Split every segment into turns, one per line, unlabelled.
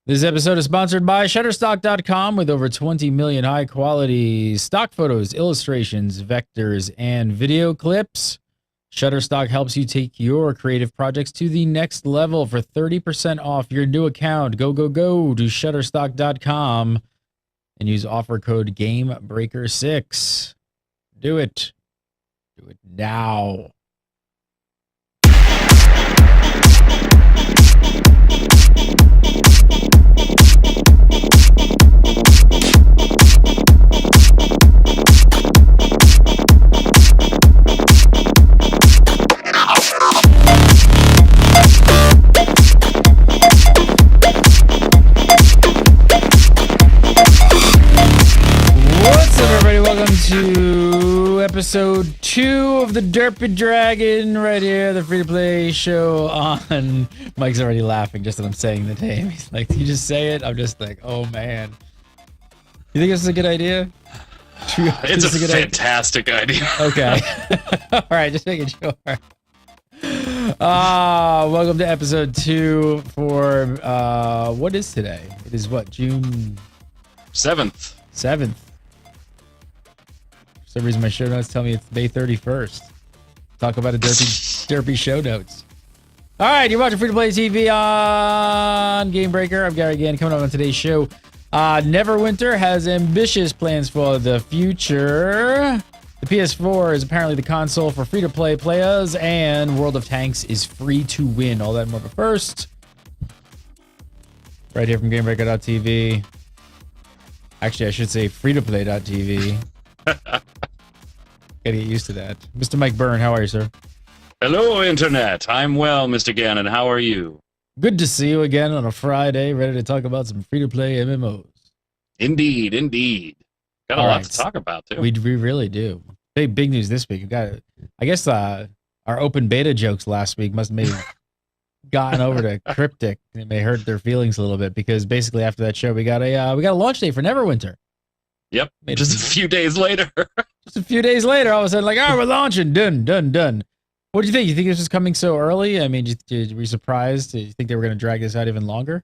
This episode is sponsored by Shutterstock.com with over 20 million high-quality stock photos, illustrations, vectors, and video clips. Shutterstock helps you take your creative projects to the next level. For 30% off your new account, go to Shutterstock.com and use offer code GAMEBREAKER6. Do it. Do it now. What's up, everybody? Welcome to episode 2 of the Derpy Dragon right here, the free-to-play show on... Mike's already laughing just that I'm saying the name. He's like, you just say it? I'm just like, oh, man. You think this is a good idea?
It's a fantastic idea.
Okay. All right, just making sure. Welcome to episode 2 for, what is today? It is what, June
7th.
For some reason, my show notes tell me it's May 31st. Talk about a derpy show notes. All right, you're watching Free-to-Play TV on Game Breaker. I'm Gary again, coming up on today's show. Neverwinter has ambitious plans for the future. The PS4 is apparently the console for free-to-play players, and World of Tanks is free to win. All that and more, but first, right here from GameBreaker.tv. Actually, I should say FreeToPlay.tv. Gotta get used to that. Mr. Mike Byrne, how are you, sir?
Hello, Internet. I'm well, Mr. Gannon. How are you?
Good to see you again on a Friday, ready to talk about some free-to-play MMOs.
Indeed, indeed. Got a lot to talk about, too.
We really do. Big news this week. We've got, I guess, our open beta jokes last week must have maybe gotten over to Cryptic. It may hurt their feelings a little bit because basically after that show, we got a launch date for Neverwinter.
Yep, just a few days later.
Just a few days later, all of a sudden, like, we're launching. Done. What do you think? You think this was coming so early? I mean, were you surprised? Do you think they were going to drag this out even longer?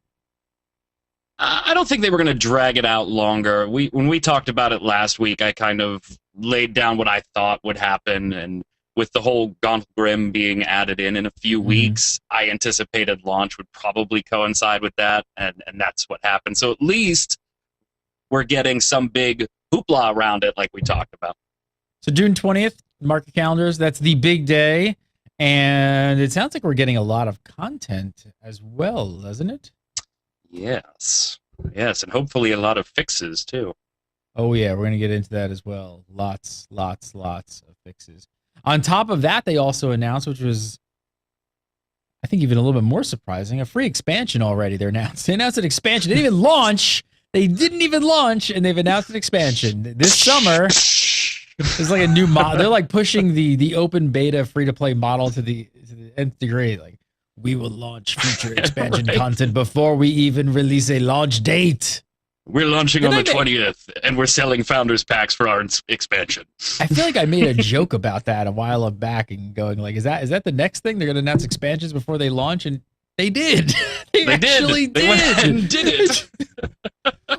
I don't think they were going to drag it out longer. When we talked about it last week, I kind of laid down what I thought would happen, and with the whole Gauntlet Grim being added in a few weeks, I anticipated launch would probably coincide with that, and that's what happened. So at least we're getting some big hoopla around it like we talked about.
So June 20th, mark your calendars. That's the big day. And it sounds like we're getting a lot of content as well, doesn't it?
Yes, and hopefully a lot of fixes, too.
Oh, yeah, we're going to get into that as well. Lots of fixes. On top of that, they also announced, which was, I think, even a little bit more surprising, a free expansion already. They announced an expansion. They didn't even launch. And they've announced an expansion. This summer, it's like a new model. They're like pushing the open beta free-to-play model to the nth degree. Like, we will launch future expansion content before we even release a launch date.
We're launching on the 20th, and we're selling Founders Packs for our expansion.
I feel like I made a joke about that a while back and going like, is that the next thing? They're going to announce expansions before they launch? And they did. They actually did.
They went and did it.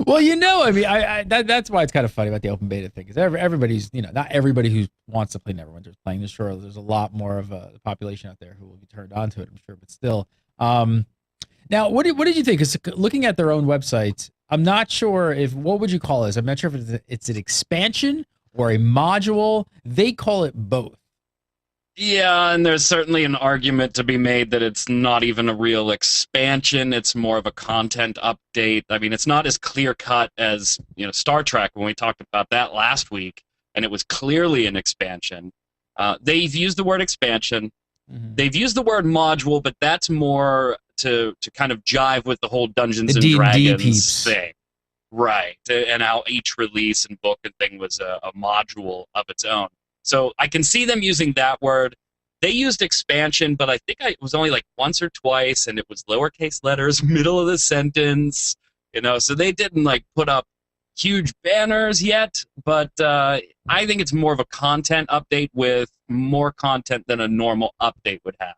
Well, I mean, that's why it's kind of funny about the open beta thing. Because everybody's, not everybody who wants to play Neverwinter is playing this. Sure, there's a lot more of the population out there who will be turned on to it, I'm sure. But still. Now, what did you think? Because looking at their own website, I'm not sure what would you call this? I'm not sure if it's an expansion or a module. They call it both.
Yeah, and there's certainly an argument to be made that it's not even a real expansion. It's more of a content update. I mean, it's not as clear-cut as, Star Trek when we talked about that last week, and it was clearly an expansion. They've used the word expansion. Mm-hmm. They've used the word module, but that's more to kind of jive with the whole Dungeons and Dragons thing. Right, and how each release and book and thing was a module of its own. So I can see them using that word. They used expansion, but I think it was only like once or twice, and it was lowercase letters, middle of the sentence, so they didn't like put up huge banners yet, but I think it's more of a content update with more content than a normal update would have.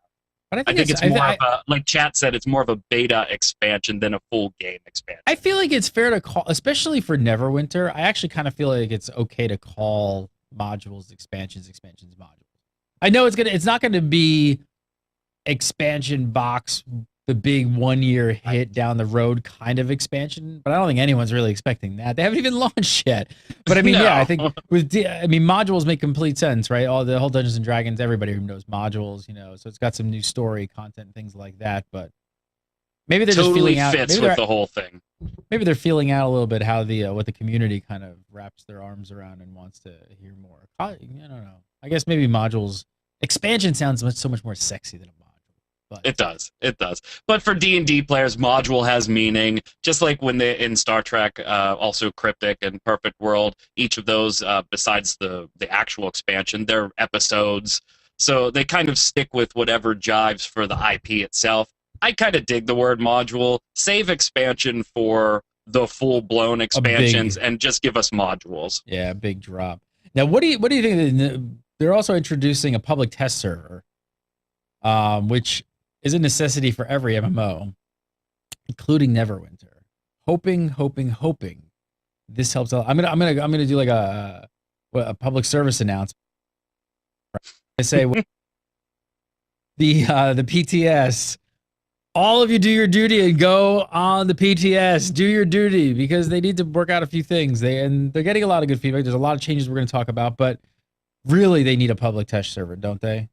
But I
I
think
think
it's
it's more of a, like chat said, it's more of a beta expansion than a full game expansion.
I feel like it's fair to call, especially for Neverwinter. I actually kind of feel like it's okay to call modules expansions modules. I know it's not gonna be expansion box, the big 1 year hit down the road kind of expansion, but I don't think anyone's really expecting that. They haven't even launched yet. But I mean, yeah, I think modules make complete sense, right? All the whole Dungeons and Dragons, everybody who knows modules, so it's got some new story content and things like that. But maybe they're just feeling out.
Fits with the whole thing.
Maybe they're feeling out a little bit how the what the community kind of wraps their arms around and wants to hear more. I don't know. I guess maybe modules expansion sounds so much more sexy than a module. But
it does. But for D&D players, module has meaning. Just like when they in Star Trek, also Cryptic and Perfect World, each of those, besides the actual expansion, they're episodes. So they kind of stick with whatever jives for the IP itself. I kind of dig the word module. Save expansion for the full-blown expansions and just give us modules.
Yeah, big drop. Now, what do you think? They're also introducing a public test server, which is a necessity for every MMO, including Neverwinter. Hoping this helps out. I'm gonna do like a public service announcement. I say the PTS. All of you do your duty and go on the PTS. Do your duty because they need to work out a few things. They're getting a lot of good feedback. There's a lot of changes we're going to talk about, but really they need a public test server, don't they?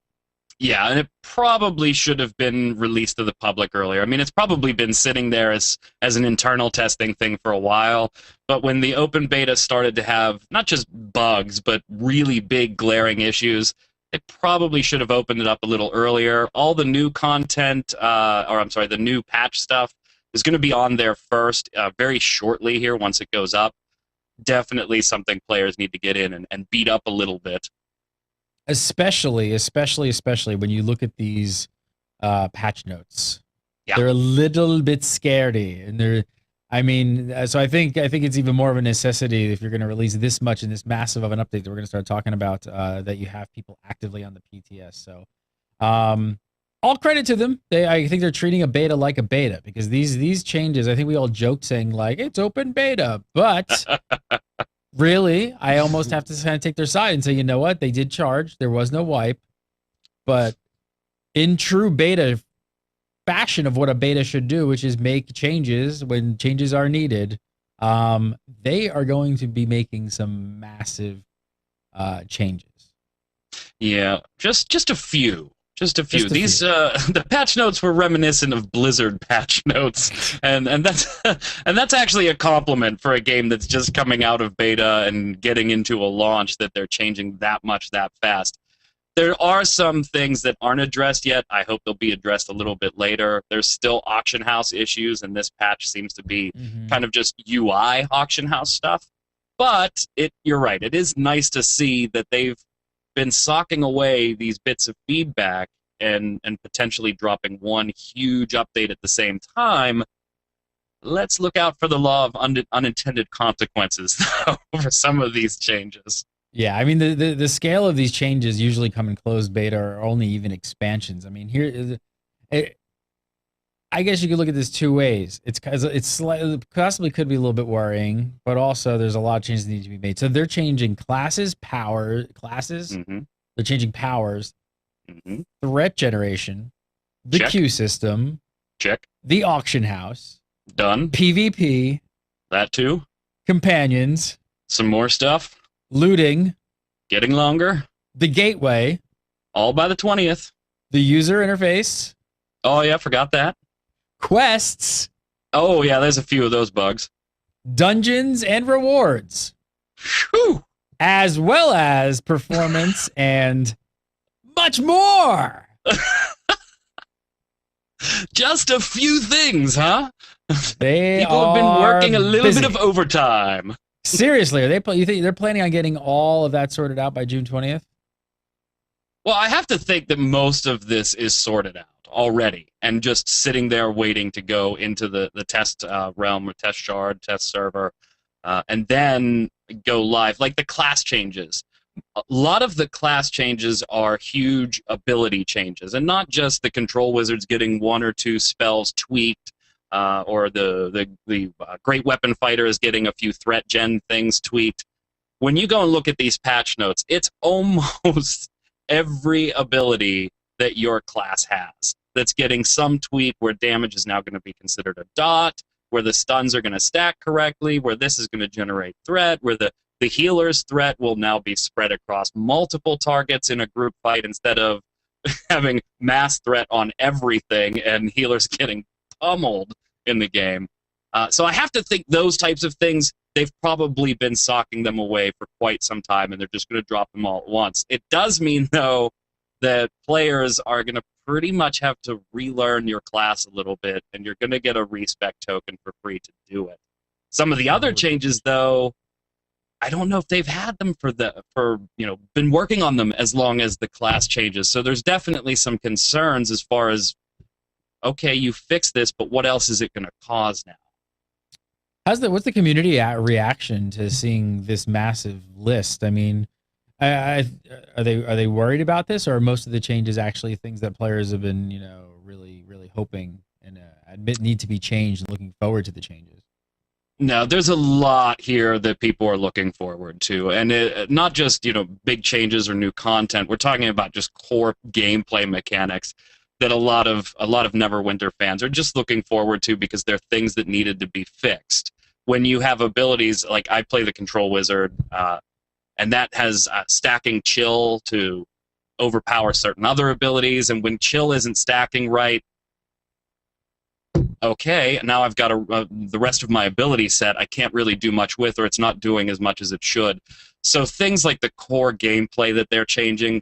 Yeah, and it probably should have been released to the public earlier. I mean, it's probably been sitting there as an internal testing thing for a while, but when the open beta started to have not just bugs, but really big glaring issues, they probably should have opened it up a little earlier. All the new content, the new patch stuff is going to be on there first very shortly here once it goes up. Definitely something players need to get in and beat up a little bit.
Especially when you look at these patch notes.
Yeah.
They're a little bit scaredy, and so I think it's even more of a necessity if you're going to release this much and this massive of an update that we're going to start talking about, that you have people actively on the PTS. So, all credit to them. I think they're treating a beta like a beta because these changes. I think we all joked saying like it's open beta, but really, I almost have to kind of take their side and say, you know what? They did charge. There was no wipe, but in true beta fashion of what a beta should do, which is make changes when changes are needed, they are going to be making some massive changes.
Yeah, just a few. These the patch notes were reminiscent of Blizzard patch notes, and that's actually a compliment for a game that's just coming out of beta and getting into a launch, that they're changing that much that fast. There are some things that aren't addressed yet. I hope they'll be addressed a little bit later. There's still auction house issues, and this patch seems to be kind of just UI auction house stuff. But you're right. It is nice to see that they've been socking away these bits of feedback and potentially dropping one huge update at the same time. Let's look out for the law of unintended consequences, though, for some of these changes.
Yeah, I mean, the scale of these changes usually come in closed beta or only even expansions. I mean, I guess you could look at this two ways. It's possibly could be a little bit worrying, but also there's a lot of changes that need to be made. So they're changing classes.
Mm-hmm.
They're changing powers, threat generation, the
Check.
queue system,
Check.
the auction house,
Done.
PvP,
That too.
companions,
Some more stuff.
looting,
Getting longer.
the gateway,
All by the 20th.
the user interface,
Oh yeah, forgot that.
quests,
Oh yeah, there's a few of those bugs.
dungeons, and rewards,
Whew.
as well as performance and much more.
Just a few things, huh?
They
People have been working a little
busy.
bit of overtime.
Seriously, you think they're planning on getting all of that sorted out by June 20th?
Well, I have to think that most of this is sorted out already and just sitting there waiting to go into the test realm or test shard, test server, and then go live. Like the class changes. a lot of the class changes are huge ability changes, and not just the control wizards getting one or two spells tweaked, or the great weapon fighter is getting a few threat gen things tweaked. When you go and look at these patch notes, it's almost every ability that your class has that's getting some tweak, where damage is now going to be considered a dot, where the stuns are going to stack correctly, where this is going to generate threat, where the healer's threat will now be spread across multiple targets in a group fight instead of having mass threat on everything and healers getting pummeled in the game. So I have to think those types of things, they've probably been socking them away for quite some time, and they're just going to drop them all at once. It does mean, though, that players are going to pretty much have to relearn your class a little bit, and you're going to get a respec token for free to do it. Some of the other changes, though, I don't know if they've had them been working on them as long as the class changes. So there's definitely some concerns as far as, okay, you fixed this, but what else is it going to cause now?
What's the community reaction to seeing this massive list? I mean, are they worried about this, or are most of the changes actually things that players have been, really hoping and admit need to be changed and looking forward to the changes?
No, there's a lot here that people are looking forward to, and not just big changes or new content. We're talking about just core gameplay mechanics that a lot of Neverwinter fans are just looking forward to, because they're things that needed to be fixed. When you have abilities like, I play the Control Wizard, and that has stacking Chill to overpower certain other abilities, and when Chill isn't stacking right, okay, now I've got the rest of my ability set I can't really do much with, or it's not doing as much as it should. So things like the core gameplay that they're changing,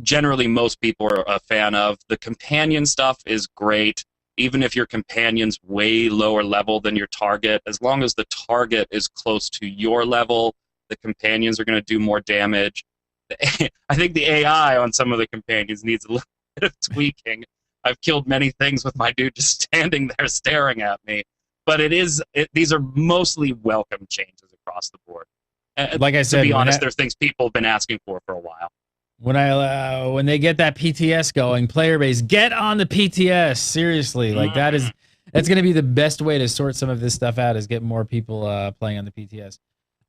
generally most people are a fan of. The companion stuff is great, even if your companion's way lower level than your target. As long as the target is close to your level, the companions are going to do more damage. I think the AI on some of the companions needs a little bit of tweaking. I've killed many things with my dude just standing there staring at me. But these are mostly welcome changes across the board.
Like I said,
to be honest, they're things people have been asking for a while.
When they get that PTS going, player base, get on the PTS. Seriously, like that's going to be the best way to sort some of this stuff out, is get more people playing on the PTS.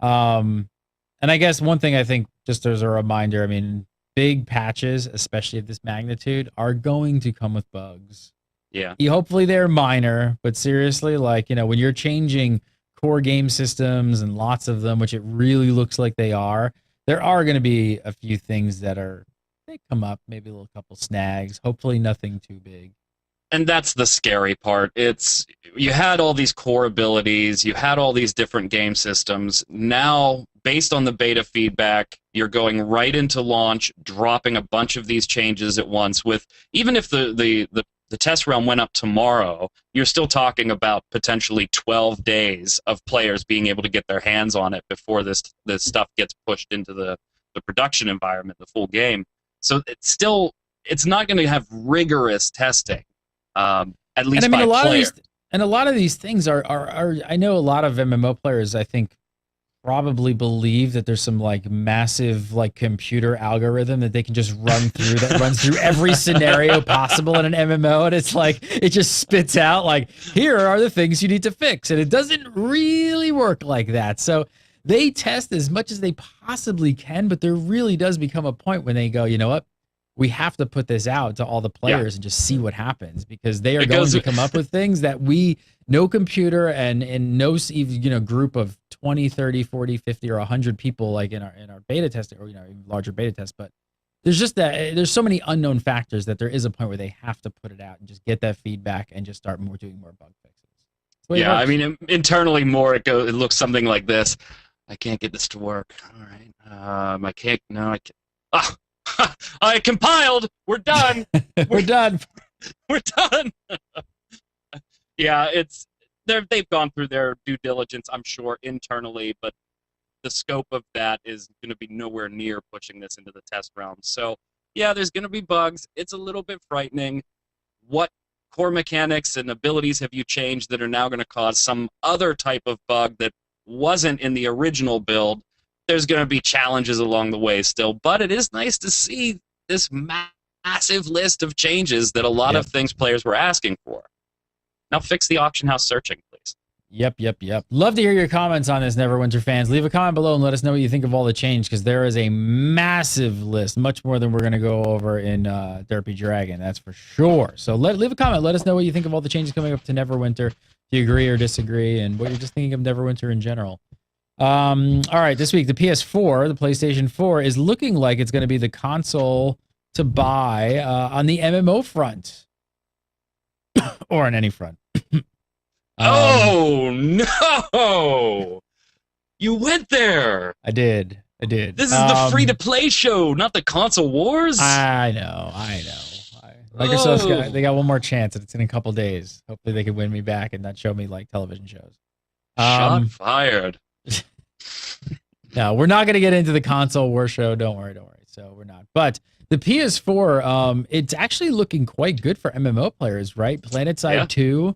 And I guess one thing I think, just as a reminder, I mean, big patches, especially of this magnitude, are going to come with bugs.
Yeah.
Hopefully they're minor, but seriously, like, when you're changing core game systems and lots of them, which it really looks like they are, there are going to be a few things that they come up, maybe a little couple snags, hopefully nothing too big.
And that's the scary part. You had all these core abilities, you had all these different game systems. Now, based on the beta feedback, you're going right into launch, dropping a bunch of these changes at once. With even if the test realm went up tomorrow, you're still talking about potentially 12 days of players being able to get their hands on it before this stuff gets pushed into the production environment, the full game. So it's not going to have rigorous testing. At least by player.
A lot of these things are I know a lot of MMO players, I think, probably believe that there's some like massive like computer algorithm that they can just run through that runs through every scenario possible in an MMO, and it's like it just spits out like, here are the things you need to fix, and it doesn't really work like that. So they test as much as they possibly can, but there really does become a point when they go, you know what? We have to put this out to all the players and just see what happens, because they are going to come up with things that no computer and no group of 20, 30, 40, 50 or 100 people like in our beta testing, or larger beta test. But there's so many unknown factors that there is a point where they have to put it out and just get that feedback and just start doing more bug fixes.
Yeah, I mean, internally it looks something like this. I can't get this to work. All right. I can't. Ah! I compiled. We're done.
We're done.
We're done. Yeah, they've gone through their due diligence, I'm sure, internally, but the scope of that is going to be nowhere near pushing this into the test realm. So, yeah, there's going to be bugs. It's a little bit frightening. What core mechanics and abilities have you changed that are now going to cause some other type of bug that wasn't in the original build? there's going to be challenges along the way still, but it is nice to see this massive list of changes that a lot of things players were asking for. Now fix the auction house searching, please.
Yep. Love to hear your comments on this, Neverwinter fans. Leave a comment below and let us know what you think of all the change, because there is a massive list, much more than we're going to go over in Derpy Dragon, that's for sure. So leave a comment. Let us know what you think of all the changes coming up to Neverwinter. Do you agree or disagree, and what you're just thinking of Neverwinter in general. All right, this week, the PS4, the PlayStation 4, is looking like it's going to be the console to buy on the MMO front. Or on any front.
Oh, no! You went there!
I did.
This is the free-to-play show, not the console wars?
I know. Microsoft's they got one more chance, and it's in a couple days. Hopefully they can win me back and not show me like television shows.
Shot fired.
No, we're not going to get into the console war show. Don't worry. So we're not. But the PS4, it's actually looking quite good for MMO players, right? PlanetSide 2,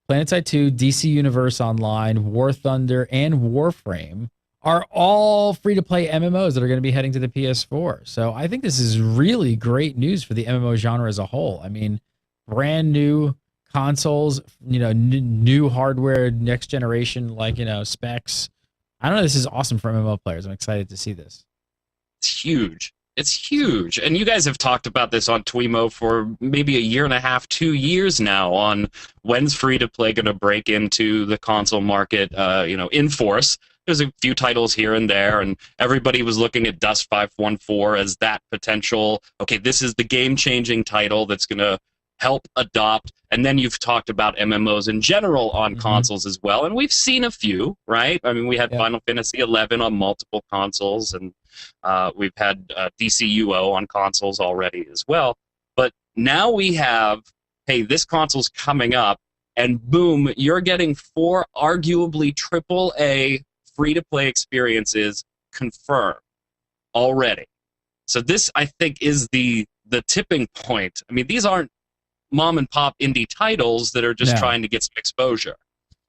DC Universe Online, War Thunder, and Warframe are all free-to-play MMOs that are going to be heading to the PS4. So I think this is really great news for the MMO genre as a whole. I mean, brand new consoles, new hardware, next generation, specs. I don't know. This is awesome for MMO players. I'm excited to see this.
It's huge. And you guys have talked about this on Twimo for maybe a year and a half, 2 years now, on when's free-to-play going to break into the console market, in force. There's a few titles here and there, and everybody was looking at Dust 514 as that potential, okay, this is the game-changing title that's going to help adopt. And then you've talked about MMOs in general on consoles as well, and we've seen a few, right? I mean, we had Final Fantasy 11 on multiple consoles, and we've had DCUO on consoles already as well. But now we have, hey, this console's coming up, and boom, you're getting 4 arguably AAA free-to-play experiences confirmed already. So this, I think, is the tipping point. I mean, these aren't mom-and-pop indie titles that are just trying to get some exposure.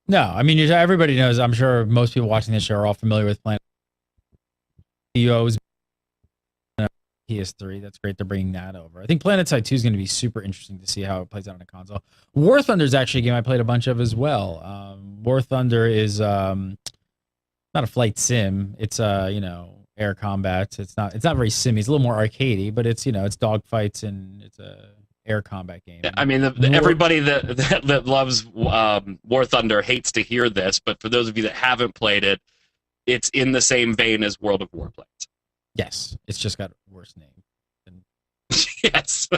No, I mean, everybody knows. I'm sure most people watching this show are all familiar with Planet EO's PS3. That's great. They're bringing that over. I think PlanetSide 2 is going to be super interesting to see how it plays out on a console. War Thunder is actually a game I played a bunch of as well. War Thunder is not a flight sim. It's air combat. It's not very simmy. It's a little more arcadey, but it's it's dogfights and it's a air combat game.
I mean, everybody that loves War Thunder hates to hear this, but for those of you that haven't played it, it's in the same vein as World of Warplanes.
Yes, it's just got a worse name.
Yes.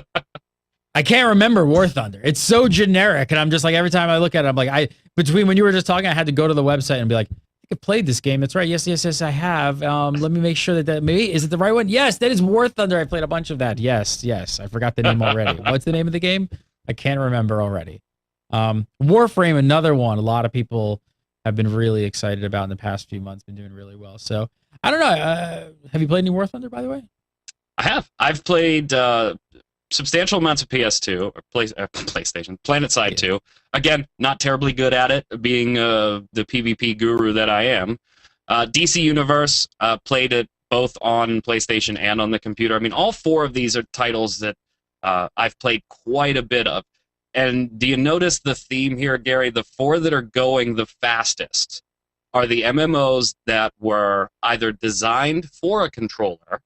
I can't remember War Thunder. It's so generic, and I'm just like, every time I look at it, I'm like, between when you were just talking, I had to go to the website and be like, I played this game. That's right. Yes, I have. Let me make sure that maybe, is it the right one? Yes, that is War Thunder. I played a bunch of that. Yes. I forgot the name already. What's the name of the game? I can't remember already. Warframe, another one. A lot of people have been really excited about in the past few months. Been doing really well. So I don't know. Have you played any War Thunder, by the way?
I have. I've played substantial amounts of PS2 or PlayStation, PlanetSide 2. Again, not terribly good at it, being the PvP guru that I am. DC Universe, played it both on PlayStation and on the computer. I mean, all 4 of these are titles that I've played quite a bit of. And do you notice the theme here, Gary? The 4 that are going the fastest are the MMOs that were either designed for a controller,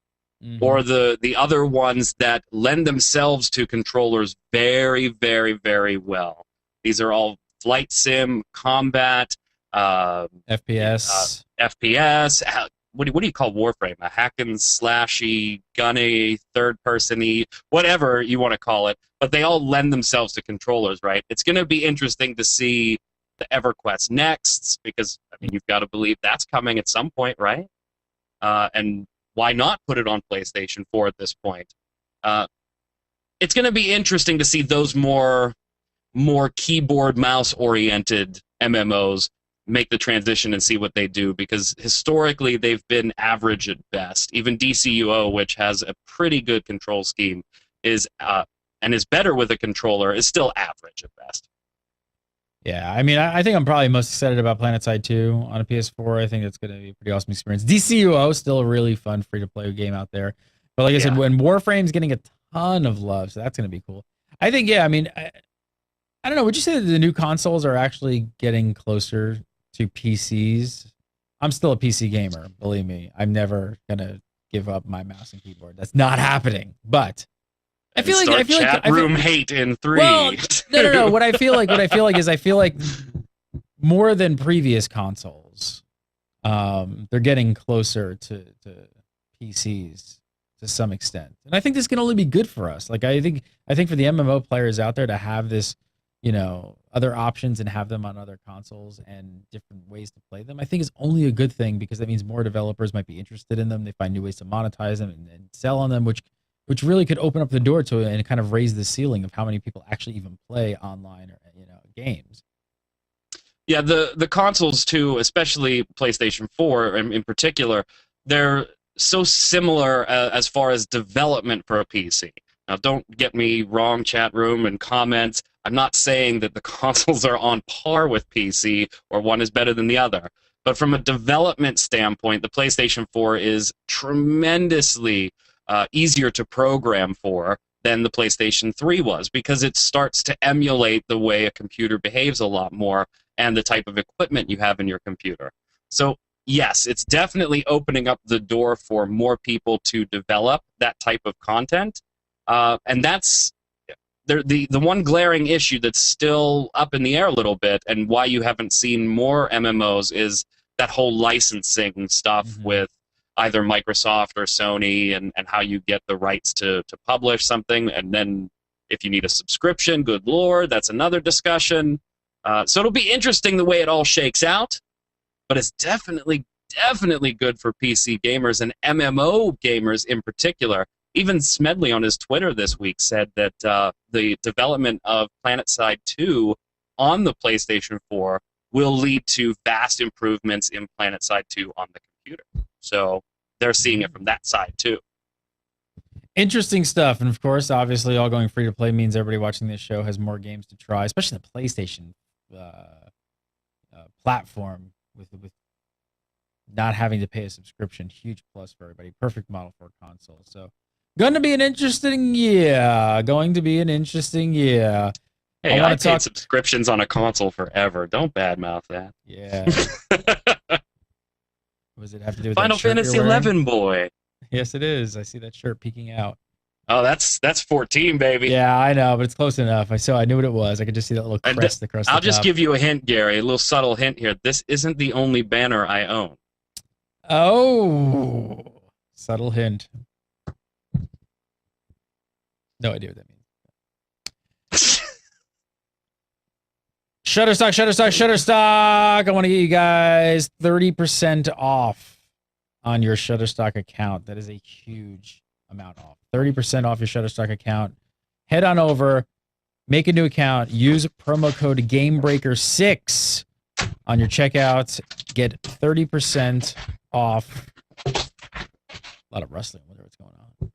or the other ones that lend themselves to controllers very, very, very well. These are all flight sim, combat,
FPS.
FPS. What do you call Warframe? A hack and slashy, gunny, third-person-y, whatever you want to call it. But they all lend themselves to controllers, right? It's going to be interesting to see the EverQuest Nexts, because I mean, you've got to believe that's coming at some point, right? And why not put it on PlayStation 4 at this point? It's going to be interesting to see those more keyboard mouse oriented MMOs make the transition and see what they do, because historically they've been average at best. Even DCUO, which has a pretty good control scheme, is better with a controller, is still average at best.
Yeah, I mean, I think I'm probably most excited about PlanetSide 2 on a PS4. I think it's going to be a pretty awesome experience. DCUO still a really fun free to play game out there, but like I said,
Yeah.
when Warframe's getting a ton of love, so that's going to be cool. I think, yeah, I mean, I don't know. Would you say that the new consoles are actually getting closer to PCs? I'm still a PC gamer, believe me. I'm never gonna give up my mouse and keyboard. That's not happening. But I
And
feel like
start chat room hate in 3.
well, no. What I feel like is I feel like more than previous consoles, they're getting closer to PCs to some extent, and I think this can only be good for us. Like I think for the MMO players out there to have this, other options and have them on other consoles and different ways to play them, I think is only a good thing because that means more developers might be interested in them. They find new ways to monetize them and sell on them, which really could open up the door to it and kind of raise the ceiling of how many people actually even play online or games.
Yeah, the consoles too, especially PlayStation 4 in particular, they're so similar as far as development for a PC. Now, don't get me wrong, chat room and comments. I'm not saying that the consoles are on par with PC or one is better than the other. But from a development standpoint, the PlayStation 4 is tremendously easier to program for than the PlayStation 3 was because it starts to emulate the way a computer behaves a lot more and the type of equipment you have in your computer. So, yes, it's definitely opening up the door for more people to develop that type of content. And that's the one glaring issue that's still up in the air a little bit, and why you haven't seen more MMOs is that whole licensing stuff with either Microsoft or Sony and how you get the rights to publish something. And then if you need a subscription, good Lord, that's another discussion. So it'll be interesting the way it all shakes out, but it's definitely good for PC gamers and MMO gamers in particular. Even Smedley on his Twitter this week said that the development of PlanetSide 2 on the PlayStation 4 will lead to vast improvements in PlanetSide 2 on the computer. So they're seeing it from that side too.
Interesting stuff. And of course, obviously, all going free to play means everybody watching this show has more games to try, especially the PlayStation platform with not having to pay a subscription. Huge plus for everybody. Perfect model for a console. So, going to be an interesting year.
Hey, I paid subscriptions on a console forever. Don't badmouth that.
Yeah. What does it have to do with
Final Fantasy 11, boy?
Yes, it is. I see that shirt peeking out.
Oh, that's 14, baby.
Yeah, I know, but it's close enough. I knew what it was. I could just see that little crest across the top.
I'll just give you a hint, Gary, a little subtle hint here. This isn't the only banner I own.
Oh, subtle hint. No idea what that means. Shutterstock. I want to get you guys 30% off on your Shutterstock account. That is a huge amount off. 30% off your Shutterstock account. Head on over, make a new account, use promo code GameBreaker6 on your checkout. Get 30% off. A lot of rustling. I wonder what's going on.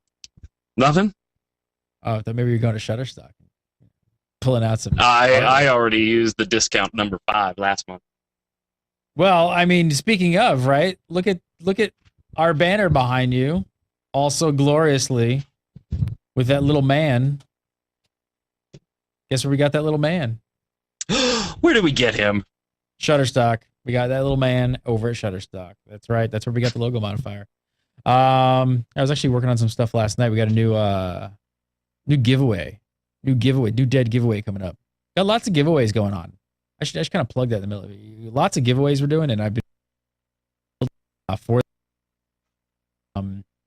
Nothing?
Oh, I thought maybe you're going to Shutterstock. Pulling out some.
I already used the discount number 5 last month.
Well, I mean, speaking of, right? Look at our banner behind you, also gloriously, with that little man. Guess where we got that little man?
Where did we get him?
Shutterstock. We got that little man over at Shutterstock. That's right. That's where we got the logo modifier. I was actually working on some stuff last night. We got a new giveaway, new dead giveaway coming up. Got lots of giveaways going on. I should kind of plug that in the middle of it. Lots of giveaways we're doing, and I've been for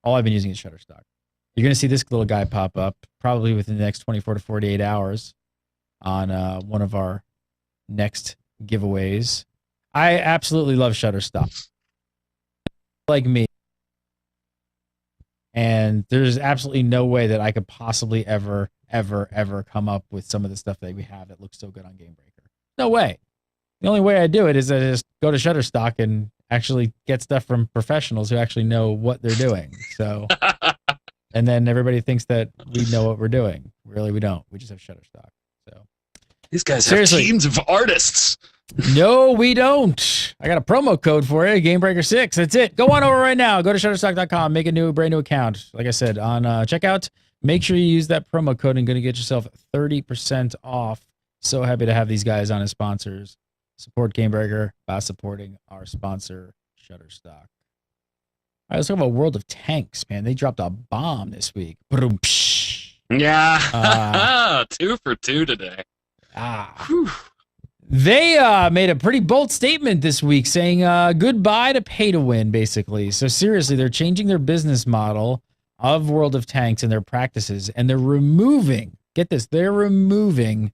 all I've been using is Shutterstock. You're going to see this little guy pop up probably within the next 24 to 48 hours on one of our next giveaways. I absolutely love Shutterstock. Like me. And there's absolutely no way that I could possibly ever come up with some of the stuff that we have that looks so good on GameBreaker. No way. The only way I do it is I just go to Shutterstock and actually get stuff from professionals who actually know what they're doing. So, and then everybody thinks that we know what we're doing. Really, we don't. We just have Shutterstock. So,
These guys
Seriously.
have teams of artists.
No, we don't. I got a promo code for you, GameBreaker6. That's it. Go on over right now. Go to Shutterstock.com. Make a brand new account. Like I said, on checkout, make sure you use that promo code and going to get yourself 30% off. So happy to have these guys on as sponsors. Support GameBreaker by supporting our sponsor, Shutterstock. All right, let's talk about World of Tanks, man. They dropped a bomb this week.
Yeah. 2 for 2 today.
They made a pretty bold statement this week saying goodbye to pay to win, basically. So seriously, they're changing their business model of World of Tanks and their practices, and they're removing, get this, they're removing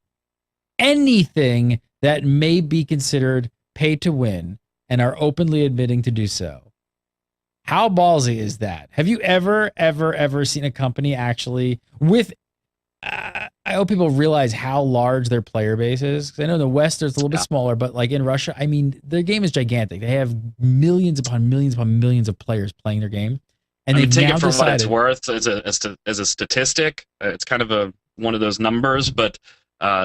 anything that may be considered pay to win and are openly admitting to do so. How ballsy is that? Have you ever seen a company actually with I hope people realize how large their player base is. 'Cause I know in the West it's a little bit smaller, but like in Russia, I mean, their game is gigantic. They have millions upon millions of players playing their game, and they
take
now
it for
decided,
what it's worth as a statistic. It's kind of one of those numbers, but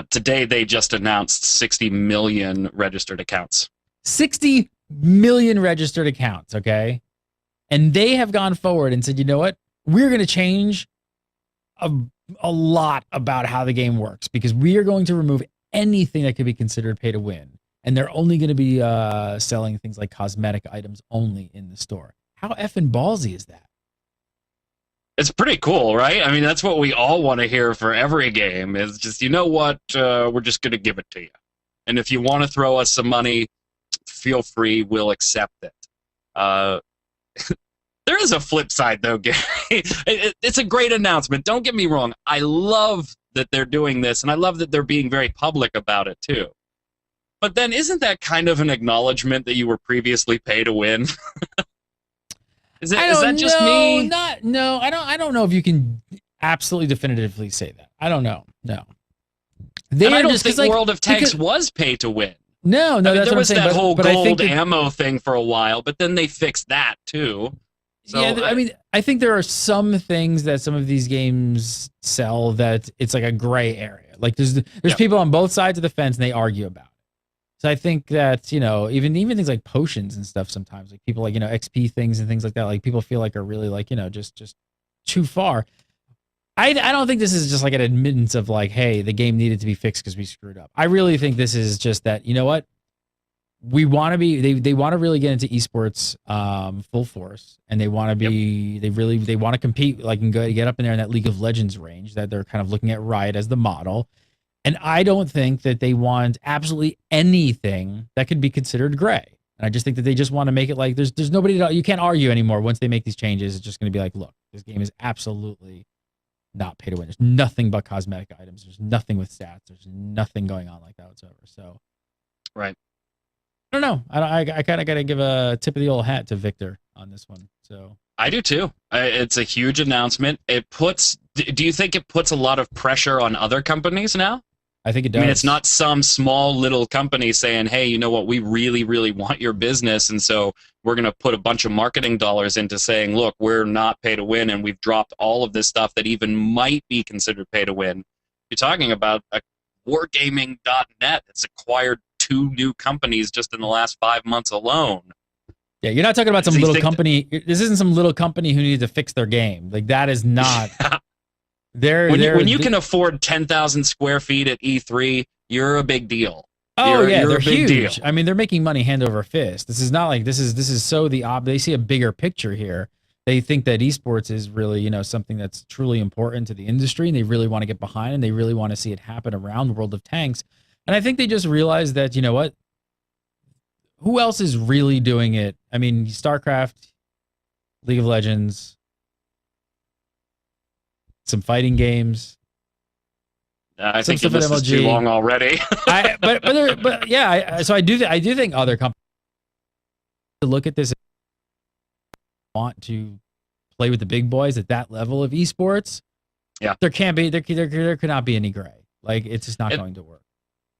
today they just announced 60 million registered accounts.
60 million registered accounts. Okay, and they have gone forward and said, you know what, we're going to change a lot about how the game works because we are going to remove anything that could be considered pay to win. And they're only going to be selling things like cosmetic items only in the store. How effing ballsy is that?
It's pretty cool, right? I mean, that's what we all want to hear for every game is just, you know what, we're just going to give it to you. And if you want to throw us some money, feel free, we'll accept it. There is a flip side, though, Gary. It's a great announcement. Don't get me wrong. I love that they're doing this, and I love that they're being very public about it, too. But then isn't that kind of an acknowledgement that you were previously pay to win? Is that just me?
I don't know if you can absolutely definitively say that. I don't know. No.
And I don't think World of Tanks was pay to win.
No,
I mean,
that's
there was
what I'm saying,
that whole
but
gold ammo thing for a while, but then they fixed that, too. So,
yeah, I mean, I think there are some things that some of these games sell that it's like a gray area. Like there's people on both sides of the fence and they argue about it. So I think that, you know, even things like potions and stuff sometimes, like people like, you know, XP things and things like that, like people feel like are really like, you know, just too far. I don't think this is just like an admittance of like, hey, the game needed to be fixed because we screwed up. I really think this is just that, you know what? We want to be, they want to really get into esports full force, and they want to be, they want to compete, like, and get up in there in that League of Legends range that they're kind of looking at Riot as the model. And I don't think that they want absolutely anything that could be considered gray. And I just think that they just want to make it like there's nobody, you can't argue anymore once they make these changes. It's just going to be like, look, this game is absolutely not pay to win. There's nothing but cosmetic items. There's nothing with stats. There's nothing going on like that whatsoever. So,
right.
I don't know. I kind of got to give a tip of the old hat to Victor on this one. So
I do too. It's a huge announcement. It puts. Do you think it puts a lot of pressure on other companies now?
I think it does.
I mean, it's not some small little company saying, "Hey, you know what? We really, really want your business, and so we're going to put a bunch of marketing dollars into saying, look, we're not pay to win, and we've dropped all of this stuff that even might be considered pay to win." You're talking about a Wargaming.net. It's acquired 2 new companies just in the last 5 months alone.
Yeah, you're not talking about some little company. This isn't some little company who needs to fix their game. Like, that is not. When you can afford 10,000 square feet at E3, you're a big deal. Oh,
you're
they're
a big
huge.
deal.
I mean, they're making money hand over fist. This is not like this is so they see a bigger picture here. They think that esports is really, you know, something that's truly important to the industry, and they really want to get behind, and they really want to see it happen around World of Tanks. And I think they just realized that, you know what? Who else is really doing it? I mean, StarCraft, League of Legends, some fighting games.
I think this is too long already.
So I do think other companies look at this and want to play with the big boys at that level of esports.
Yeah,
there could not be any gray. Like, it's just not going to work.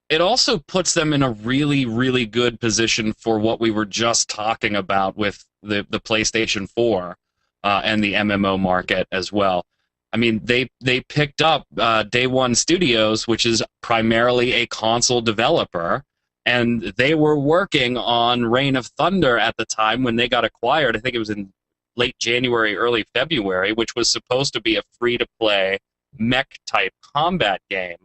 It also puts them in a really, really good position for what we were just talking about with the PlayStation 4 and the MMO market as well. I mean, they picked up Day One Studios, which is primarily a console developer, and they were working on Reign of Thunder at the time when they got acquired. I think it was in late January, early February, which was supposed to be a free-to-play mech-type combat game.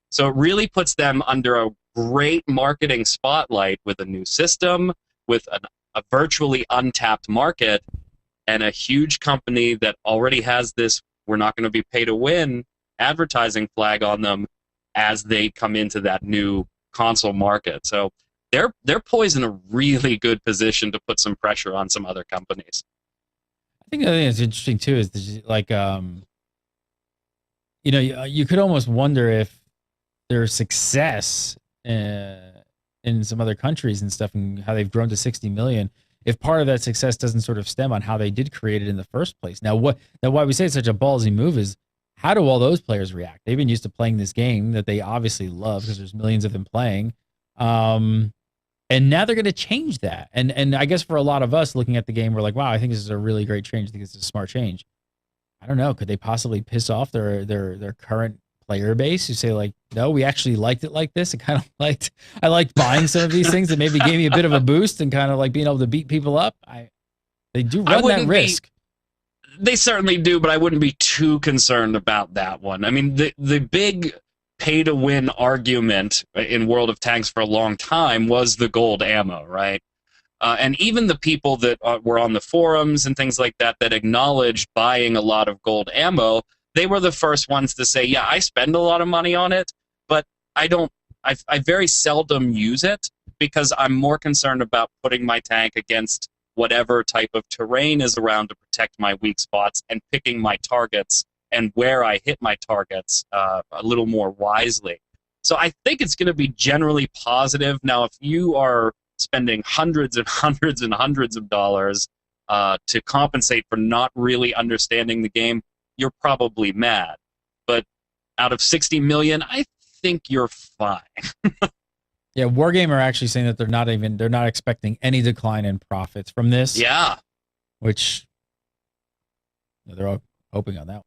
So it really puts them under a great marketing spotlight with a new system, with a virtually untapped market, and a huge company that already has this "we're not going to be pay to win" advertising flag on them as they come into that new console market. So they're poised in a really good position to put some pressure on some other companies.
I think the thing that's interesting too is that, like, you know, you could almost wonder if their success in some other countries and stuff, and how they've grown to 60 million, if part of that success doesn't sort of stem on how they did create it in the first place. Now, why we say it's such a ballsy move is, how do all those players react? They've been used to playing this game that they obviously love because there's millions of them playing. And now they're going to change that. And I guess for a lot of us looking at the game, we're like, wow, I think this is a really great change. I think it's a smart change. I don't know. Could they possibly piss off their current player base who say, like, no, we actually liked it like this? I liked buying some of these things that maybe gave me a bit of a boost and kind of like being able to beat people up. They do run that risk.
They certainly do, but I wouldn't be too concerned about that one. I mean, the big pay-to-win argument in World of Tanks for a long time was the gold ammo, right? And even the people that were on the forums and things like that that acknowledged buying a lot of gold ammo, they were the first ones to say, yeah, I spend a lot of money on it, but I very seldom use it because I'm more concerned about putting my tank against whatever type of terrain is around to protect my weak spots, and picking my targets and where I hit my targets a little more wisely. So I think it's going to be generally positive. Now, if you are spending hundreds and hundreds and hundreds of dollars to compensate for not really understanding the game, you're probably mad. But out of 60 million, I think you're fine.
Yeah, Wargamer are actually saying that they're not expecting any decline in profits from this.
Yeah.
Which, they're all hoping on that one.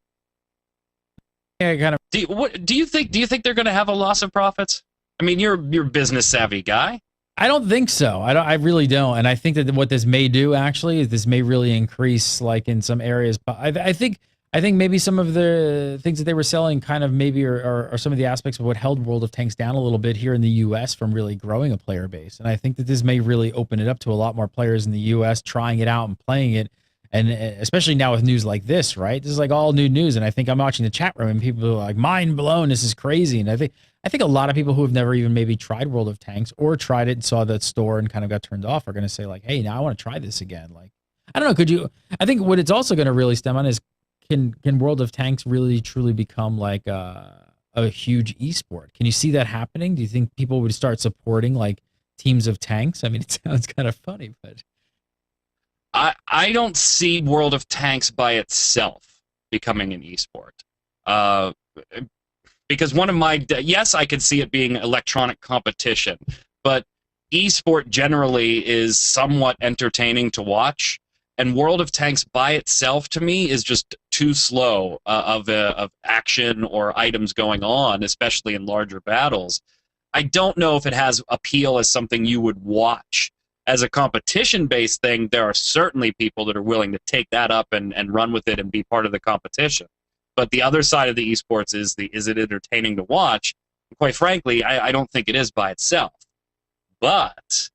Yeah, kind of.
Do you think they're going to have a loss of profits? I mean, you're a business savvy guy.
I don't think so. I really don't. And I think that what this may do actually is this may really increase, like, in some areas. But I think maybe some of the things that they were selling kind of maybe are some of the aspects of what held World of Tanks down a little bit here in the U.S. from really growing a player base. And I think that this may really open it up to a lot more players in the U.S. trying it out and playing it. And especially now with news like this, right? This is like all new news. And I think I'm watching the chat room and people are like, mind blown, this is crazy. And I think a lot of people who have never even maybe tried World of Tanks or tried it and saw that store and kind of got turned off are going to say, like, hey, now I want to try this again. Like, I don't know. I think what it's also going to really stem on is, can World of Tanks really truly become like a huge esport? Can you see that happening? Do you think people would start supporting like teams of tanks? I mean, it sounds kind of funny, but
I don't see World of Tanks by itself becoming an esport. Because yes, I could see it being electronic competition, but esport generally is somewhat entertaining to watch. And World of Tanks by itself, to me, is just too slow of action or items going on, especially in larger battles. I don't know if it has appeal as something you would watch. As a competition-based thing, there are certainly people that are willing to take that up and run with it and be part of the competition. But the other side of the esports is it entertaining to watch? And quite frankly, I don't think it is by itself. But,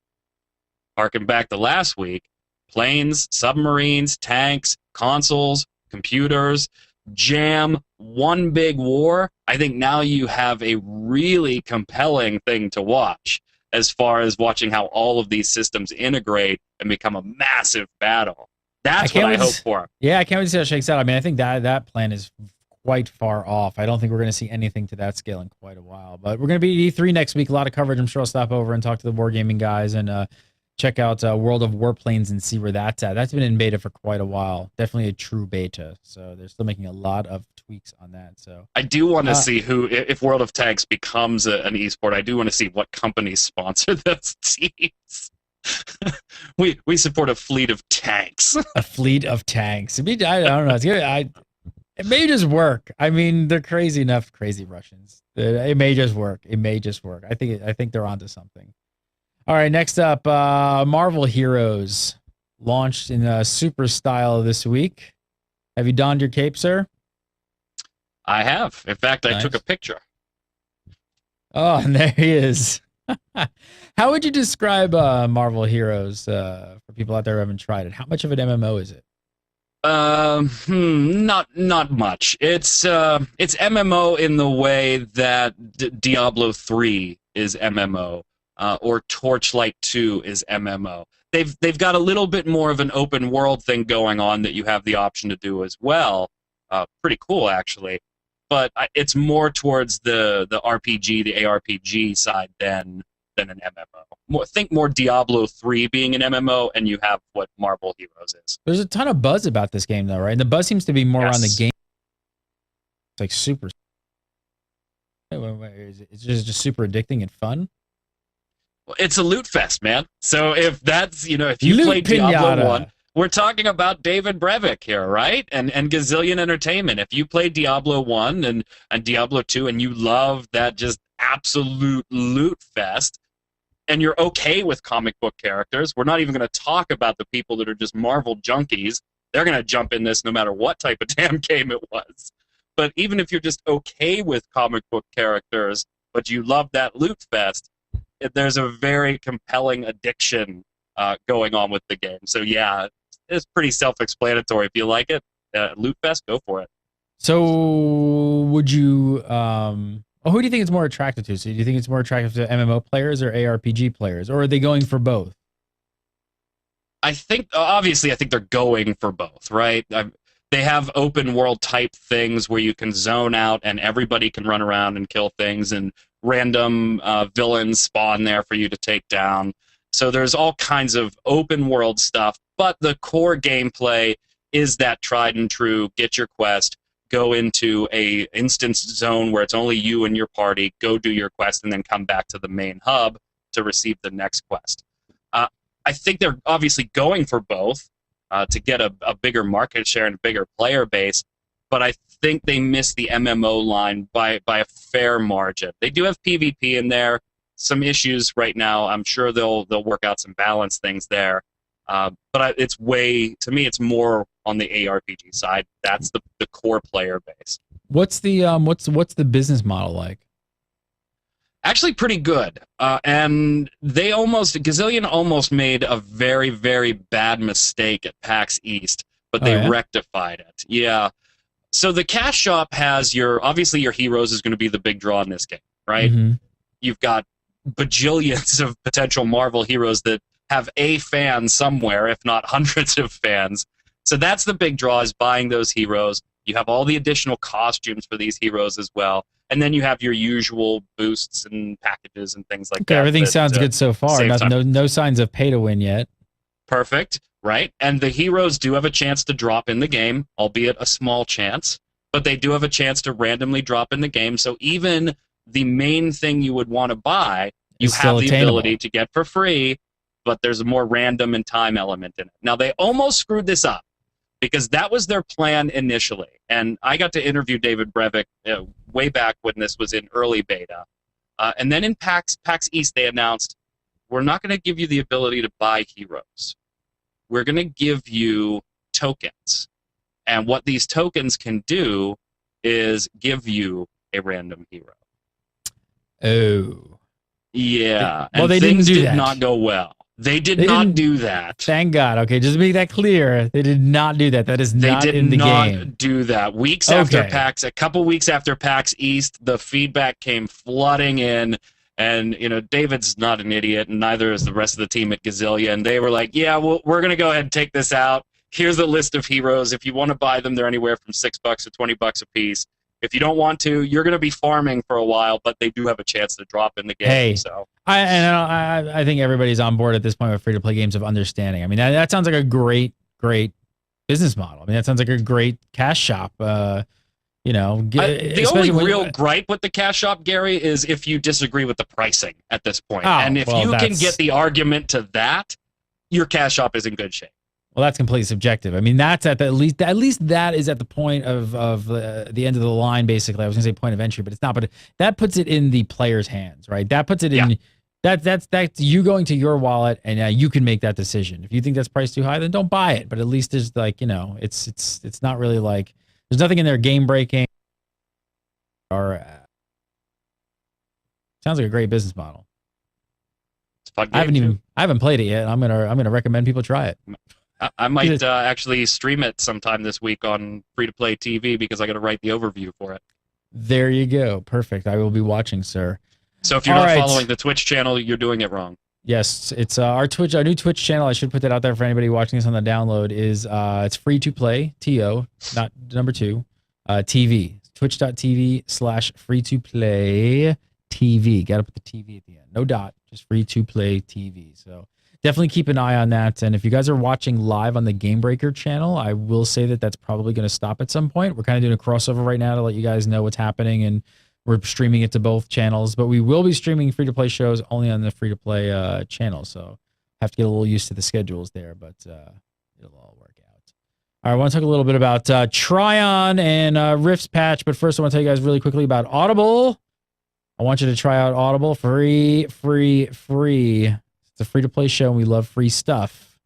harken back to last week, planes, submarines, tanks, consoles, computers, jam, one big war. I think now you have a really compelling thing to watch as far as watching how all of these systems integrate and become a massive battle. That's what I hope for.
Yeah, I can't wait to see how it shakes out. I mean, I think that plan is quite far off. I don't think we're going to see anything to that scale in quite a while. But we're going to be at E3 next week. A lot of coverage. I'm sure I'll stop over and talk to the Wargaming guys and check out World of Warplanes and see where that's at. That's been in beta for quite a while. Definitely a true beta. So they're still making a lot of tweaks on that. So
I do want to see if World of Tanks becomes an esport. I do want to see what companies sponsor those teams. we support a fleet of tanks.
A fleet of tanks. I don't know. It's good. It may just work. I mean, they're crazy enough, crazy Russians. It may just work. It may just work. I think they're onto something. All right, next up, Marvel Heroes launched in super style this week. Have you donned your cape, sir?
I have. In fact, I
Nice.
took a picture.
Oh, and there he is. How would you describe Marvel Heroes for people out there who haven't tried it? How much of an MMO is it?
Not much. It's MMO in the way that Diablo 3 is MMO, or Torchlight 2 is MMO. They've got a little bit more of an open world thing going on that you have the option to do as well. Pretty cool, actually. But it's more towards the RPG, the ARPG side than an MMO. Think more Diablo 3 being an MMO, and you have what Marvel Heroes is.
There's a ton of buzz about this game, though, right? And the buzz seems to be more around the game. It's like super. It's just super addicting and fun.
Well, it's a loot fest, man. So if that's, if you play Diablo 1, we're talking about David Brevik here, right? And Gazillion Entertainment. If you play Diablo 1 and Diablo 2 and you love that just absolute loot fest, and you're okay with comic book characters, we're not even going to talk about the people that are just Marvel junkies. They're going to jump in this no matter what type of damn game it was. But even if you're just okay with comic book characters, but you love that loot fest, there's a very compelling addiction going on with the game. So yeah, it's pretty self-explanatory. If you like it, loot fest, go for it.
So would you... who do you think it's more attractive to? So do you think it's more attractive to MMO players or ARPG players? Or are they going for both?
I think they're going for both, right? They have open world type things where you can zone out and everybody can run around and kill things, and random villains spawn there for you to take down. So there's all kinds of open world stuff, but the core gameplay is that tried and true, get your quest, go into a instance zone where it's only you and your party, go do your quest, and then come back to the main hub to receive the next quest. I think they're obviously going for both to get a bigger market share and a bigger player base, but I think they missed the MMO line by a fair margin. They do have PvP in there, some issues right now. I'm sure they'll work out some balance things there. But to me, it's more on the ARPG side. That's the core player base.
What's the business model like?
Actually, pretty good. And Gazillion almost made a very, very bad mistake at PAX East, but they rectified it. Yeah. So the cash shop has obviously your heroes is going to be the big draw in this game, right? Mm-hmm. You've got bajillions of potential Marvel heroes that have a fan somewhere, if not hundreds of fans. So that's the big draw, is buying those heroes. You have all the additional costumes for these heroes as well. And then you have your usual boosts and packages and things like that.
Everything sounds good so far. No signs of pay to win yet.
Perfect, right? And the heroes do have a chance to drop in the game, albeit a small chance, but they do have a chance to randomly drop in the game. So even the main thing you would want to buy, you have the ability to get for free, but there's a more random and time element in it. Now, they almost screwed this up, because that was their plan initially. And I got to interview David Brevik way back when this was in early beta. And then in PAX East, they announced, we're not going to give you the ability to buy heroes. We're going to give you tokens. And what these tokens can do is give you a random hero.
Oh.
Yeah.
Well, they didn't do that.
Did not go well. They did not do that.
Thank God. Okay, just to make that clear, they did not do that. That is not in the game.
They did not do that. A couple weeks after PAX East, the feedback came flooding in, and David's not an idiot, and neither is the rest of the team at Gazillion. They were like, yeah, well, we're going to go ahead and take this out. Here's a list of heroes. If you want to buy them, they're anywhere from $6 to $20 a piece. If you don't want to, you're going to be farming for a while, but they do have a chance to drop in the game.
Hey,
so
I think everybody's on board at this point with free-to-play games of understanding. I mean, that sounds like a great business model. I mean, that sounds like a great cash shop. The
only real gripe with the cash shop, Gary, is if you disagree with the pricing at this point. And if you can get the argument to that, your cash shop is in good shape.
Well, that's completely subjective. I mean, that's at least that is at the point of the end of the line. Basically, I was gonna say point of entry, but it's not. But that puts it in the player's hands, right? That puts it in that's you going to your wallet, and you can make that decision. If you think that's priced too high, then don't buy it. But at least there's like it's not really like there's nothing in there game breaking or sounds like a great business model.
It's a fun game
I haven't played it yet. I'm gonna recommend people try it.
I might actually stream it sometime this week on FreeToPlayTV because I got to write the overview for it.
There you go. Perfect. I will be watching, sir.
So if you're not following the Twitch channel, you're doing it wrong.
Yes, it's our new Twitch channel. I should put that out there for anybody watching this on the download. Is it's free to play TO, not number 2, TV. Twitch.tv/free-to-play-TV. Got to put the TV at the end. No dot, just free-to-play TV. So definitely keep an eye on that. And if you guys are watching live on the Game Breaker channel, I will say that that's probably going to stop at some point. We're kind of doing a crossover right now to let you guys know what's happening, and we're streaming it to both channels. But we will be streaming free-to-play shows only on the free-to-play channel. So have to get a little used to the schedules there, but it'll all work out. All right, I want to talk a little bit about Tryon and Rift's patch. But first, I want to tell you guys really quickly about Audible. I want you to try out Audible free. It's a free-to-play show, and we love free stuff.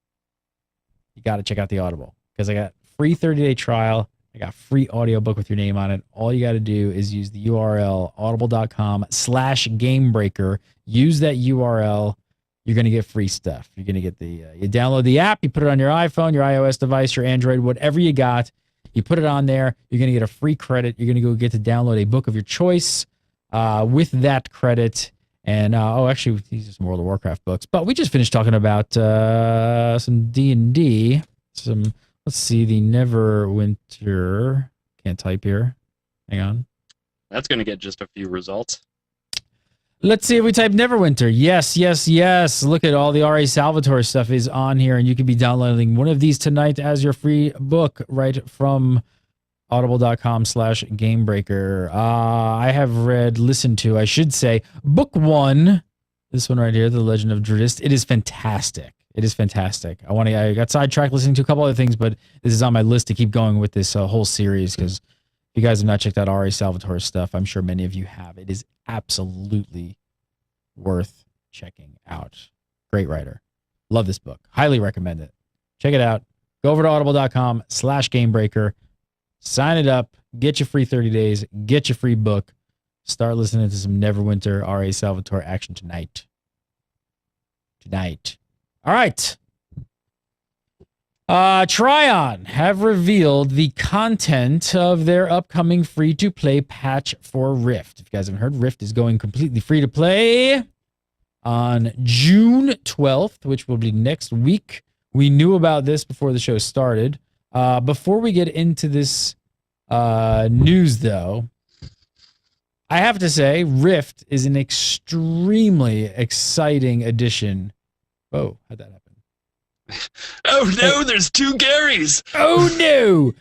You got to check out the Audible because I got free 30-day trial. I got free audiobook with your name on it. All you got to do is use the URL audible.com/gamebreaker. Use that URL. You're going to get free stuff. You're going to get you download the app, you put it on your iPhone, your iOS device, your Android, whatever you got. You put it on there. You're going to get a free credit. You're going to go get to download a book of your choice with that credit. And actually, these are some World of Warcraft books. But we just finished talking about some D&D. Let's see, the Neverwinter. Can't type here. Hang on.
That's going to get just a few results.
Let's see if we type Neverwinter. Yes. Look at all the R.A. Salvatore stuff is on here, and you could be downloading one of these tonight as your free book right from audible.com/gamebreaker. I have listened to, I should say, book 1. This one right here, The Legend of Drizzt. It is fantastic. I got sidetracked listening to a couple other things, but this is on my list to keep going with this whole series because if you guys have not checked out R.A. Salvatore's stuff, I'm sure many of you have. It is absolutely worth checking out. Great writer. Love this book. Highly recommend it. Check it out. Go over to audible.com/gamebreaker. Sign it up. Get your free 30 days. Get your free book. Start listening to some Neverwinter R.A. Salvatore action tonight. All right. Tryon have revealed the content of their upcoming free-to-play patch for Rift. If you guys haven't heard, Rift is going completely free-to-play on June 12th, which will be next week. We knew about this before the show started. Before we get into this news, though, I have to say Rift is an extremely exciting addition. Whoa, how'd that happen?
Oh no, there's 2 Garys.
Oh no.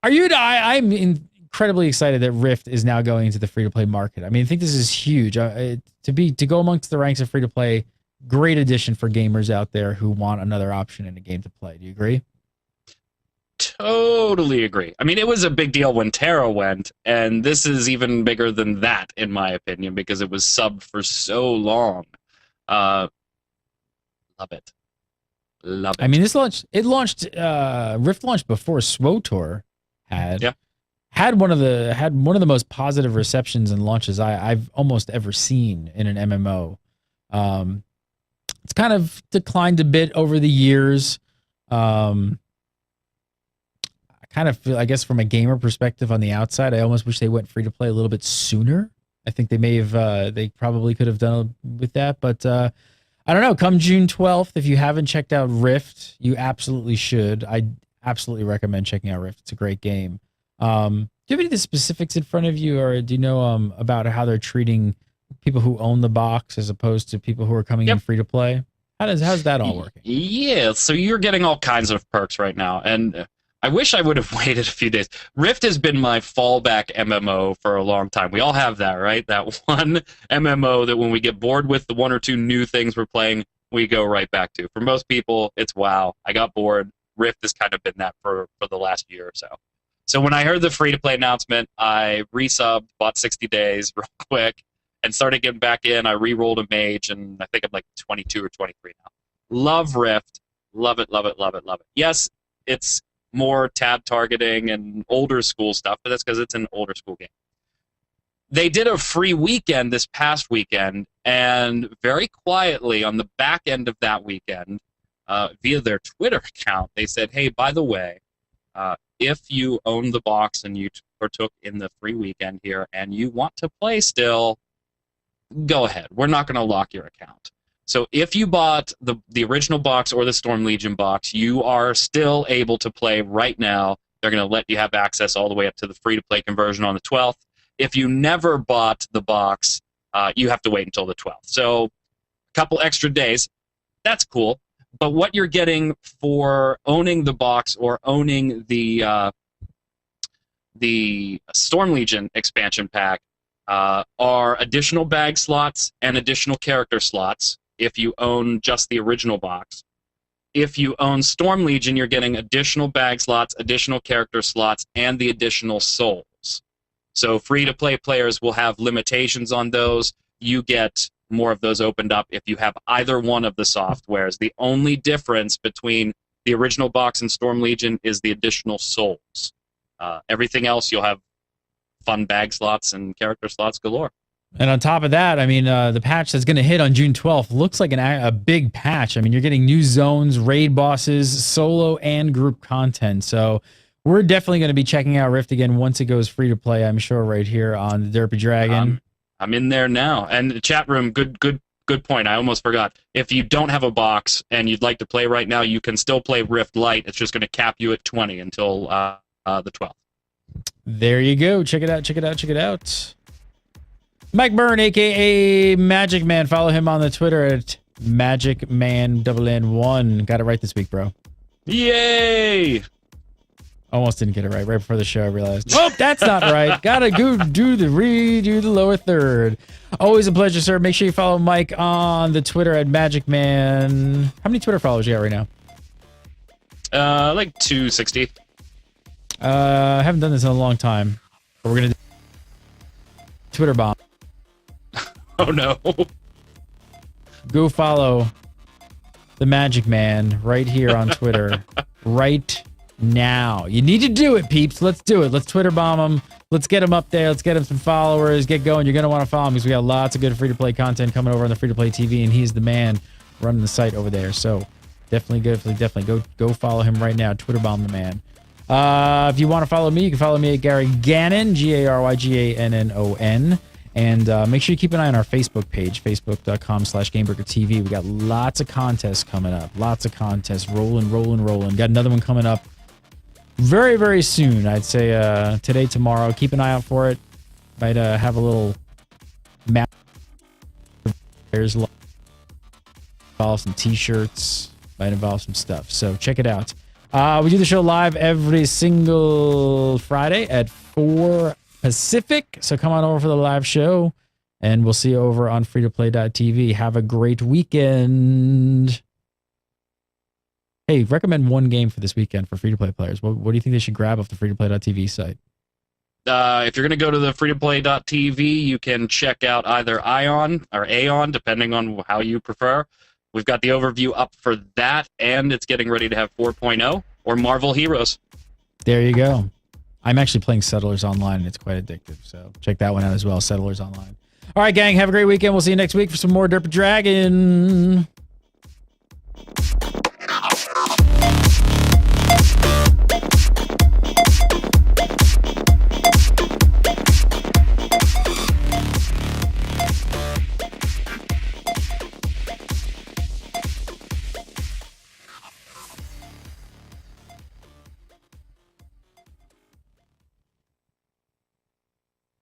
I'm incredibly excited that Rift is now going into the free-to-play market. I mean, I think this is huge. To go amongst the ranks of free-to-play, great addition for gamers out there who want another option in a game to play. Do you agree?
Totally agree. I mean, it was a big deal when Terra went, and this is even bigger than that, in my opinion, because it was subbed for so long. Love it. I
mean, Rift launched before SWTOR had one of the most positive receptions and launches I've almost ever seen in an MMO. It's kind of declined a bit over the years. I kind of feel, I guess, from a gamer perspective on the outside, I almost wish they went free to play a little bit sooner. I think they may have, they probably could have done with that, but I don't know. Come June 12th, if you haven't checked out Rift, you absolutely should. I absolutely recommend checking out Rift. It's a great game. Do you have any of the specifics in front of you, or do you know about how they're treating people who own the box as opposed to people who are coming in free to play? How's that all working?
Yeah, so you're getting all kinds of perks right now, and I wish I would have waited a few days. Rift has been my fallback MMO for a long time. We all have that, right? That one MMO that when we get bored with the 1 or 2 new things we're playing, we go right back to. For most people, it's WoW. I got bored. Rift has kind of been that for the last year or so. So when I heard the free-to-play announcement, I resubbed, bought 60 days real quick, and started getting back in. I re-rolled a mage, and I think I'm like 22 or 23 now. Love Rift. Love it, love it, love it, love it. Yes, it's more tab targeting and older school stuff, but that's because it's an older school game. They did a free weekend this past weekend, and very quietly on the back end of that weekend, via their Twitter account, they said, hey, by the way, if you own the box and you partook in the free weekend here and you want to play still, go ahead. We're not going to lock your account. So if you bought the original box or the Storm Legion box, you are still able to play right now. They're going to let you have access all the way up to the free-to-play conversion on the 12th. If you never bought the box, you have to wait until the 12th. So a couple extra days. That's cool. But what you're getting for owning the box or owning the Storm Legion expansion pack are additional bag slots and additional character slots if you own just the original box. If you own Storm Legion, you're getting additional bag slots, additional character slots, and the additional souls. So free-to-play players will have limitations on those. You get more of those opened up if you have either one of the softwares. The only difference between the original box and Storm Legion is the additional souls. Everything else, you'll have fun bag slots and character slots galore.
And on top of that, I mean, the patch that's going to hit on June 12th looks like a big patch. I mean, you're getting new zones, raid bosses, solo and group content. So we're definitely going to be checking out Rift again once it goes free to play, I'm sure, right here on the Derpy Dragon.
I'm in there now. And the chat room, good point. I almost forgot. If you don't have a box and you'd like to play right now, you can still play Rift Lite. It's just going to cap you at 20 until the 12th.
There you go. Check it out. Check it out. Check it out. Mike Byrne, a.k.a. Magic Man. Follow him on the Twitter at MagicMan1. Got it right this week, bro.
Yay!
Almost didn't get it right before the show. I realized, oh, that's not right. Gotta go redo the lower third. Always a pleasure, sir. Make sure you follow Mike on the Twitter at Magic Man. How many Twitter followers you got right now?
Like 260.
I haven't done this in a long time, but we're gonna do Twitter bomb.
Oh no!
Go follow the Magic Man right here on Twitter right now. You need to do it, peeps. Let's do it. Let's Twitter bomb him. Let's get him up there. Let's get him some followers. Get going. You're going to want to follow him because we got lots of good free-to-play content coming over on the Free-to-Play TV, and he's the man running the site over there. So definitely go follow him right now. Twitter bomb the man. If you want to follow me, you can follow me at Gary Gannon, GaryGannon. And make sure you keep an eye on our Facebook page, facebook.com/GameBreakerTV. We got lots of contests coming up. Lots of contests. Rolling. Got another one coming up very, very soon. I'd say today, tomorrow. Keep an eye out for it. Might have a little map. There's involve some t-shirts. Might involve some stuff. So check it out. We do the show live every single Friday at 4 Pacific. So come on over for the live show, and we'll see you over on FreeToPlay.tv. Have a great weekend. Hey, recommend one game for this weekend for free-to-play players. What do you think they should grab off the FreeToPlay.tv site?
If you're going to go to the FreeToPlay.tv, you can check out either Ion or Aeon, depending on how you prefer. We've got the overview up for that, and it's getting ready to have 4.0 or Marvel Heroes.
There you go. I'm actually playing Settlers Online, and it's quite addictive. So check that one out as well, Settlers Online. All right, gang, have a great weekend. We'll see you next week for some more Derpy Dragon.